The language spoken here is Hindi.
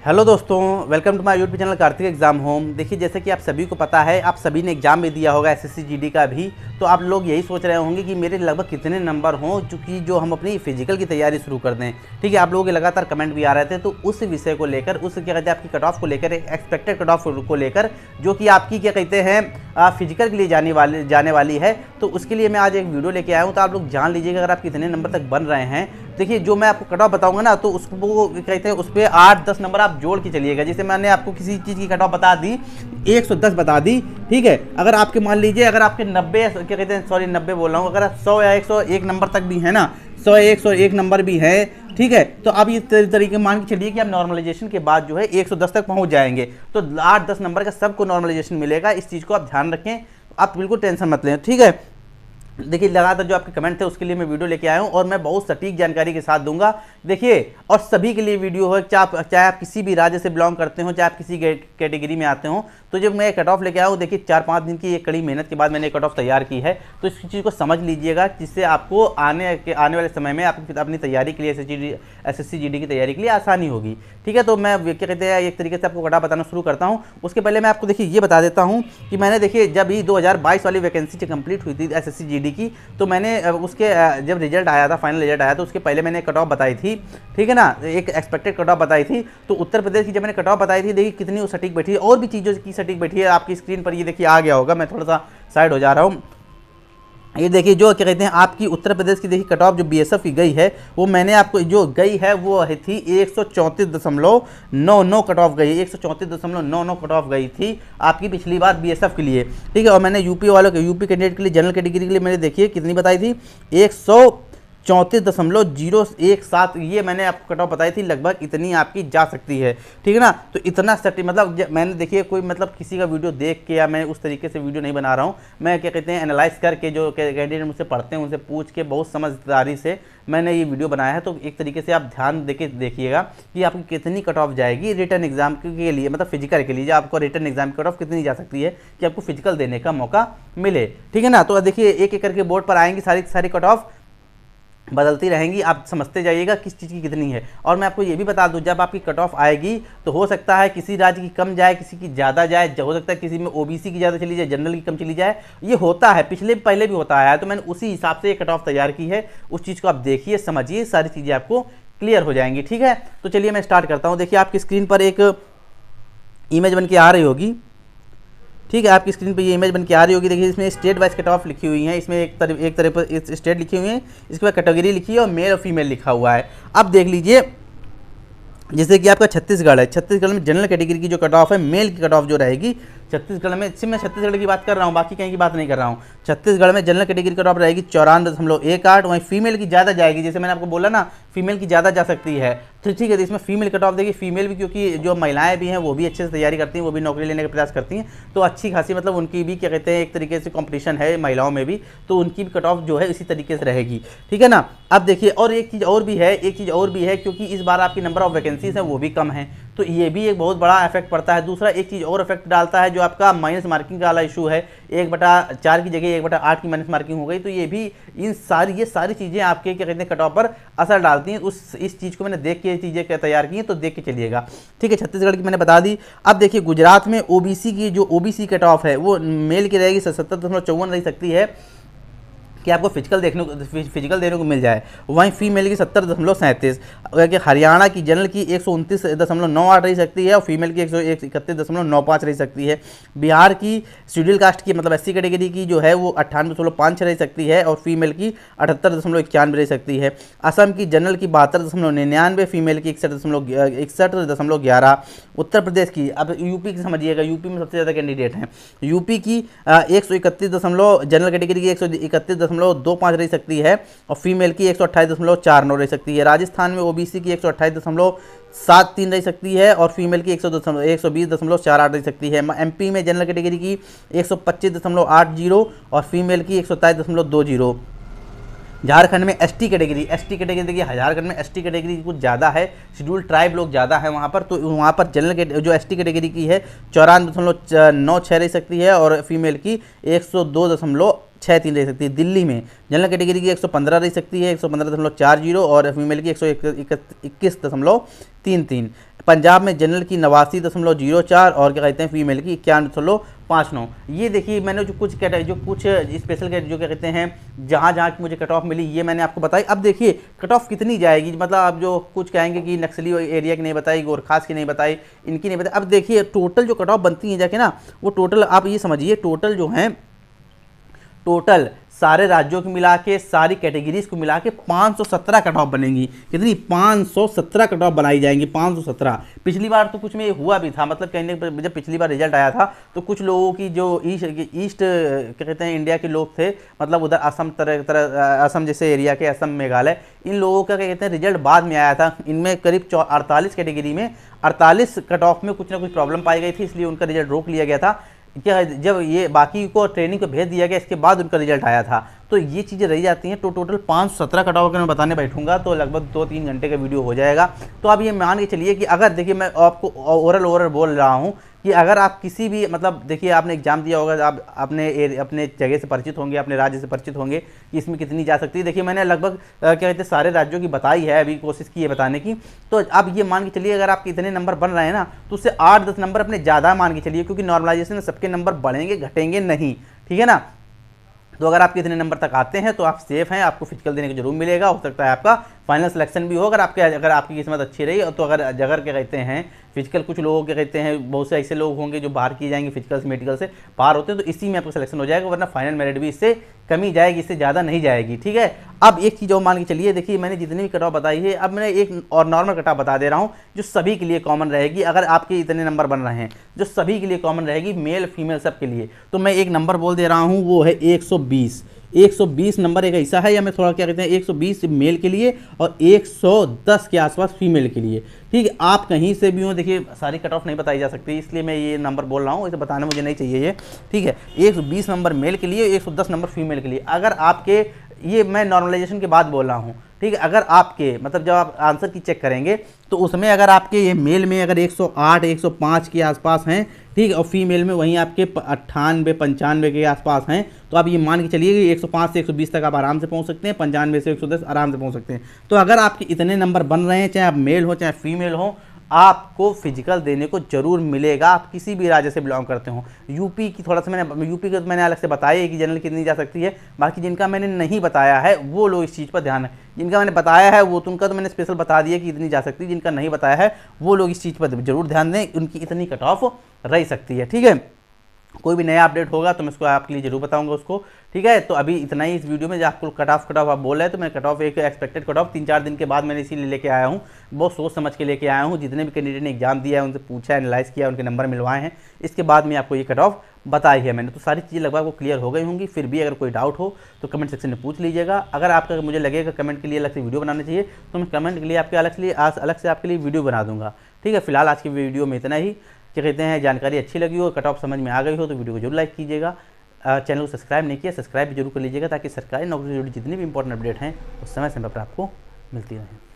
हेलो दोस्तों, welcome to my YouTube channel Kartik exam home. देखिए, जैसे कि आप सभी को पता है, आप सभी ने एग्जाम भी दिया होगा एसएससी जीडी का भी। तो आप लोग यही सोच रहे होंगे कि मेरे लगभग कितने नंबर हों चूँकि जो हम अपनी फिजिकल की तैयारी शुरू कर दें। ठीक है, आप लोगों के लगातार कमेंट भी आ रहे थे, तो उस विषय को लेकर, उस क्या कहते हैं आपकी कट ऑफ को लेकर, एक्सपेक्टेड कट ऑफ को लेकर, जो कि आपकी क्या कहते हैं फिजिकल के लिए जाने वाली है। तो उसके लिए मैं आज एक वीडियो लेके आया हूँ। तो आप लोग जान लीजिएगा अगर आप कितने नंबर तक बन रहे हैं। देखिए, जो मैं आपको कट ऑफ बताऊंगा ना, तो उसको कहते हैं उस पर 8-10 नंबर आप जोड़ के चलिएगा। जैसे मैंने आपको किसी चीज़ की कट ऑफ बता दी, 110 बता दी, ठीक है। अगर आपके मान लीजिए अगर आपके 90 क्या कहते हैं, सॉरी 90 बोल रहा हूँ, अगर 100 या 101 नंबर तक भी है ना, 100 या 101 नंबर भी है, ठीक है, तो आप ये तरीके मान के चलिए कि आप नॉर्मलाइजेशन के बाद जो है 110 तक पहुंच जाएंगे। तो 8-10 नंबर का सबको नॉर्मलाइजेशन मिलेगा। इस चीज़ को आप ध्यान रखें, आप बिल्कुल टेंशन मत लें, ठीक है। देखिए, लगातार जो आपके कमेंट थे उसके लिए मैं वीडियो लेके आया हूँ और मैं बहुत सटीक जानकारी के साथ दूंगा। देखिए, और सभी के लिए वीडियो है, चाहे आप किसी भी राज्य से बिलोंग करते हो, चाहे आप किसी कैटेगरी में आते हो। तो जब मैं कट ऑफ लेके आया हूँ, देखिए 4-5 दिन की एक कड़ी मेहनत के बाद मैंने कट ऑफ तैयार की है। तो इस चीज़ को समझ लीजिएगा, जिससे आपको आने वाले समय में अपनी तैयारी के लिए एसएससी जीडी की तैयारी के लिए आसानी होगी। ठीक है, तो मैं क्या कहते हैं एक तरीके से आपको कट ऑफ बताना शुरू करता हूँ। उसके पहले मैं आपको देखिए ये बता देता हूँ कि मैंने देखिए जब ही 2022 वाली वैकेंसी जो कंप्लीट हुई थी एसएससी जीडी की, तो मैंने उसके जब रिजल्ट आया था, फाइनल रिजल्ट आया, तो उसके पहले मैंने कट ऑफ बताई थी, ठीक है ना, एक एक्सपेक्टेड कट ऑफ बताई थी। तो उत्तर प्रदेश की जब मैंने कट ऑफ बताई थी, देखिए कितनी वो सटीक बैठी है, और भी चीज़ों की सटीक बैठी है। आपकी स्क्रीन पर ये देखिए आ गया होगा, मैं थोड़ा सा साइड हो जा रहा हूँ। ये देखिए जो क्या कहते हैं आपकी उत्तर प्रदेश की देखिए कट ऑफ जो बीएसएफ की गई है, वो मैंने आपको जो गई है वो थी 134.99 कट ऑफ गई, 134.99 कट ऑफ गई थी आपकी पिछली बार बीएसएफ के लिए, ठीक है। और मैंने यूपी वालों के, यूपी कैंडिडेट के लिए, जनरल कैटेगरी के लिए मैंने देखिए कितनी बताई थी, 134.017, ये मैंने आपको कट ऑफ बताई थी। लगभग इतनी आपकी जा सकती है, ठीक है ना। तो इतना सटी मतलब मैंने देखिए कोई मतलब किसी का वीडियो देख के या मैं उस तरीके से वीडियो नहीं बना रहा हूँ। मैं क्या कहते हैं एनालाइज करके, जो कैंडिडेट मुझसे पढ़ते हैं उनसे पूछ के बहुत समझदारी से मैंने ये वीडियो बनाया है। तो एक तरीके से आप ध्यान देके देखिएगा कि आपकी कितनी कट ऑफ जाएगी रिटर्न एग्जाम के लिए, मतलब फिजिकल के लिए। आपको रिटर्न एग्जाम की कट ऑफ कितनी जा सकती है कि आपको फिजिकल देने का मौका मिले, ठीक है ना। तो देखिए एक एक करके बोर्ड पर आएंगी सारी कट ऑफ बदलती रहेंगी, आप समझते जाइएगा किस चीज़ की कितनी है। और मैं आपको ये भी बता दूं, जब आपकी कट ऑफ आएगी तो हो सकता है किसी राज्य की कम जाए, किसी की ज़्यादा जाए, हो सकता है किसी में ओबीसी की ज़्यादा चली जाए, जनरल की कम चली जाए। ये होता है, पहले भी होता है। तो मैंने उसी हिसाब से ये कट ऑफ तैयार की है। उस चीज़ को आप देखिए, समझिए, सारी चीज़ें आपको क्लियर हो जाएंगी, ठीक है। तो चलिए मैं स्टार्ट करता हूँ। देखिए आपकी स्क्रीन पर एक इमेज बन के आ रही होगी, ठीक है। आपकी स्क्रीन पे ये इमेज बन के आ रही होगी। देखिए इसमें स्टेट वाइज कट ऑफ लिखी हुई है। इसमें एक तरह पर स्टेट लिखी हुई है, इसके बाद कैटेगरी लिखी है और मेल और फीमेल लिखा हुआ है। अब देख लीजिए, जैसे कि आपका छत्तीसगढ़ है, छत्तीसगढ़ में जनरल कैटेगरी की जो कट ऑफ है, मेल की कट ऑफ जो रहेगी छत्तीसगढ़ में, सिर्फ मैं छत्तीसगढ़ की बात कर रहा हूँ, बाकी कहीं की बात नहीं कर रहा हूँ। छत्तीसगढ़ में जनरल कैटेगरी कट ऑफ रहेगी 94.18। वहीं फीमेल की ज़्यादा जाएगी, जैसे मैंने आपको बोला ना, फीमेल की ज़्यादा जा सकती है। तो ठीक है, तो इसमें फीमेल कट ऑफ देखिए, फीमेल भी, क्योंकि जो महिलाएं भी हैं वो भी अच्छे से तैयारी करती हैं, वो भी नौकरी लेने का प्रयास करती हैं। तो अच्छी खासी मतलब उनकी भी क्या कहते हैं एक तरीके से कॉम्पिटिशन है महिलाओं में भी, तो उनकी भी कट ऑफ जो है इसी तरीके से रहेगी, ठीक है ना। अब देखिए, और एक चीज़ और भी है, क्योंकि इस बार आपकी नंबर ऑफ वैकेंसीज हैं वो भी कम है, तो ये भी एक बहुत बड़ा इफेक्ट पड़ता है। दूसरा एक चीज़ और इफेक्ट डालता है, जो आपका माइनस मार्किंग का वाला इशू है, 1/4 की जगह 1/8 की माइनस मार्किंग हो गई। तो ये भी ये सारी चीज़ें आपके क्या कहते हैं कट ऑफ पर असर डालती हैं। इस चीज़ को मैंने देख के चीज़ें तैयार की हैं, तो देख के चलिएगा, ठीक है। छत्तीसगढ़ की मैंने बता दी। अब देखिए गुजरात में ओबीसी की जो ओबीसी कट ऑफ है वो मेल की रहेगी 77.54 रह सकती है कि आपको फिजिकल देने को मिल जाए। वहीं फीमेल की 70.37। हरियाणा की जनरल की 129.98 रह सकती है और फीमेल की 131.95 रह सकती है। बिहार की शेड्यूल कास्ट की मतलब एससी कैटेगरी की जो है वो 98.5 रह सकती है और फीमेल की 78.91 रह सकती है। असम की जनरल की 72.99, फीमेल की 61.11। उत्तर प्रदेश की, अब यूपी की समझिएगा, यूपी में सबसे ज़्यादा कैंडिडेट हैं। यूपी की 131 जनरल कैटेगरी की 131.25 रह सकती है और फीमेल की 128.49 रह सकती है। राजस्थान में ओबीसी की 128.73 रह सकती है और फीमेल की 120.48 रह सकती है। एमपी में जनरल कैटेगरी की 125.80 और फीमेल की 127.20। झारखंड में एसटी कैटेगरी देखिए, झारखंड में एसटी कैटेगरी कुछ ज़्यादा है, शेड्यूल ट्राइब लोग ज़्यादा है वहाँ पर। तो वहाँ पर जनरल जो एसटी कैटेगरी की है 94.96 रह सकती है और फीमेल की 102.46 106.3 रह सकती है। दिल्ली में जनरल कैटेगरी की 115 रह सकती है 115.40 और फीमेल की 121.33। पंजाब में जनरल की 89.04 और क्या कहते हैं फीमेल की 91.59। ये देखिए मैंने जो कुछ स्पेशल जो क्या कहते हैं जहाँ की मुझे कट ऑफ मिली ये मैंने आपको बताई। अब देखिए कट ऑफ कितनी जाएगी, मतलब आप जो कुछ कहेंगे कि नक्सली एरिया की नहीं बताई, गोरखास की नहीं बताई, इनकी नहीं बताई। अब देखिए टोटल जो कट ऑफ बनती है जाके ना, वो टोटल आप ये समझिए टोटल जो है, टोटल सारे राज्यों को मिला के सारी कैटेगरीज को मिला के 517 कट ऑफ बनेंगी। कितनी? 517 कट ऑफ बनाई जाएंगी, 517। पिछली बार तो कुछ में हुआ भी था, मतलब कहने पर जब पिछली बार रिजल्ट आया था तो कुछ लोगों की जो ईस्ट क्या कहते हैं इंडिया के लोग थे, मतलब उधर असम असम जैसे एरिया के, असम मेघालय, इन लोगों का क्या कहते हैं रिजल्ट बाद में आया था। इनमें करीब 48 कैटेगरी में 48 कट ऑफ में कुछ ना कुछ प्रॉब्लम पाई गई थी, इसलिए उनका रिजल्ट रोक लिया गया था। क्या जब ये बाकी को ट्रेनिंग को भेज दिया गया इसके बाद उनका रिजल्ट आया था, तो ये चीज़ें रही जाती हैं। तो टोटल 517 कट ऑफ अगर मैं बताने बैठूंगा तो लगभग 2-3 घंटे का वीडियो हो जाएगा। तो आप ये मान के चलिए कि अगर देखिए मैं आपको ओवरऑल बोल रहा हूँ कि अगर आप किसी भी मतलब देखिए आपने एग्जाम दिया होगा, आप अपने जगह से परिचित होंगे, अपने राज्य से परिचित होंगे कि इसमें कितनी जा सकती है। देखिए मैंने लगभग क्या कहते हैं सारे राज्यों की बताई है, अभी कोशिश की है बताने की। तो आप ये मान के चलिए अगर आपके इतने नंबर बन रहे हैं ना, तो उससे 8-10 नंबर अपने ज़्यादा मान के चलिए, क्योंकि नॉर्मलाइजेशन में सबके नंबर बढ़ेंगे घटेंगे नहीं, ठीक है ना। तो अगर आपके इतने नंबर तक आते हैं तो आप सेफ हैं, आपको फिजिकल देने को जरूर मिलेगा। हो सकता है आपका फाइनल सिलेक्शन भी हो अगर आपकी किस्मत अच्छी रही। तो अगर क्या कहते हैं फिजिकल, कुछ लोग क्या कहते हैं बहुत से ऐसे लोग होंगे जो बाहर किए जाएंगे फिजिकल से मेडिकल से बाहर होते हैं, तो इसी में आपका सिलेक्शन हो जाएगा, वरना फाइनल मेरिट भी इससे कमी जाएगी, इससे ज़्यादा नहीं जाएगी, ठीक है। अब एक चीज़ और मान के चलिए, देखिए मैंने जितनी भी कट ऑफ बताई है, अब मैंने एक और नॉर्मल कट ऑफ बता दे रहा हूँ जो सभी के लिए कॉमन रहेगी। अगर आपके इतने नंबर बन रहे हैं जो सभी के लिए कॉमन रहेगी, मेल फीमेल सब के लिए, तो मैं एक नंबर बोल दे रहा हूँ, वो है 120 नंबर एक ऐसा है, या मैं थोड़ा क्या कहते हैं 120 मेल के लिए और 110 के आसपास फीमेल के लिए, ठीक है। आप कहीं से भी हो, देखिए सारी कट ऑफ नहीं बताई जा सकती, इसलिए मैं ये नंबर बोल रहा हूँ, इसे बताना मुझे नहीं चाहिए ये, ठीक है। 120 नंबर मेल के लिए, 110 नंबर फीमेल के लिए। अगर आपके, ये मैं नॉर्मलाइजेशन के बाद बोल रहा हूँ, ठीक है, अगर आपके मतलब जब आप आंसर की चेक करेंगे तो उसमें अगर आपके ये मेल में अगर 108 105 के आसपास हैं, ठीक है, और फीमेल में वहीं आपके 98 95 के आसपास हैं, तो आप ये मान के चलिए कि 105 से 120 तक आप आराम से पहुंच सकते हैं, 95 से 110 आराम से पहुंच सकते हैं। तो अगर आपके इतने नंबर बन रहे हैं, चाहे आप मेल हो चाहे फीमेल हो, आपको फिजिकल देने को जरूर मिलेगा, आप किसी भी राज्य से बिलोंग करते हो। यूपी की थोड़ा सा यूपी का मैंने अलग से बताया है कि जनरल कितनी जा सकती है, बाकी जिनका मैंने नहीं बताया है वो लोग इस चीज़ पर ध्यान है। जिनका मैंने बताया है वो उनका तो मैंने स्पेशल बता दिया कि इतनी जा सकती है, जिनका नहीं बताया है वो लोग इस चीज़ पर जरूर ध्यान दें, उनकी इतनी कट ऑफ रह सकती है, ठीक है। कोई भी नया अपडेट होगा तो मैं इसको आपके लिए जरूर बताऊंगा उसको, ठीक है। तो अभी इतना ही इस वीडियो में, जो आपको कट ऑफ आप बोल रहे हैं, तो मैं कट ऑफ एक एक्सपेक्टेड कट ऑफ 3-4 दिन के बाद मैंने इसीलिए लेके आया हूँ, बहुत सोच समझ के लेके आया हूँ। जितने भी कैंडिडेट ने एग्जाम दिया है उनसे पूछा, एनालाइज किया, उनके नंबर मिलवाए हैं, इसके बाद में आपको ये कट ऑफ बताई है मैंने। तो सारी चीज़ें लगभग वो क्लियर हो गई होंगी। फिर भी अगर कोई डाउट हो तो कमेंट सेक्शन में पूछ लीजिएगा। अगर आपका मुझे लगेगा कमेंट के लिए अलग से वीडियो बनाना चाहिए तो मैं कमेंट के लिए आपके अलग से आपके लिए वीडियो बना दूंगा, ठीक है। फिलहाल आज की वीडियो में इतना ही। क्या कहते हैं जानकारी अच्छी लगी हो, कट ऑफ समझ में आ गई हो तो वीडियो को जरूर लाइक कीजिएगा। चैनल को सब्सक्राइब नहीं किया, सब्सक्राइब भी जरूर कर लीजिएगा, ताकि सरकारी नौकरी से जुड़ी जितनी भी इंपॉर्टेंट अपडेट हैं उस समय पर आपको मिलती रहें।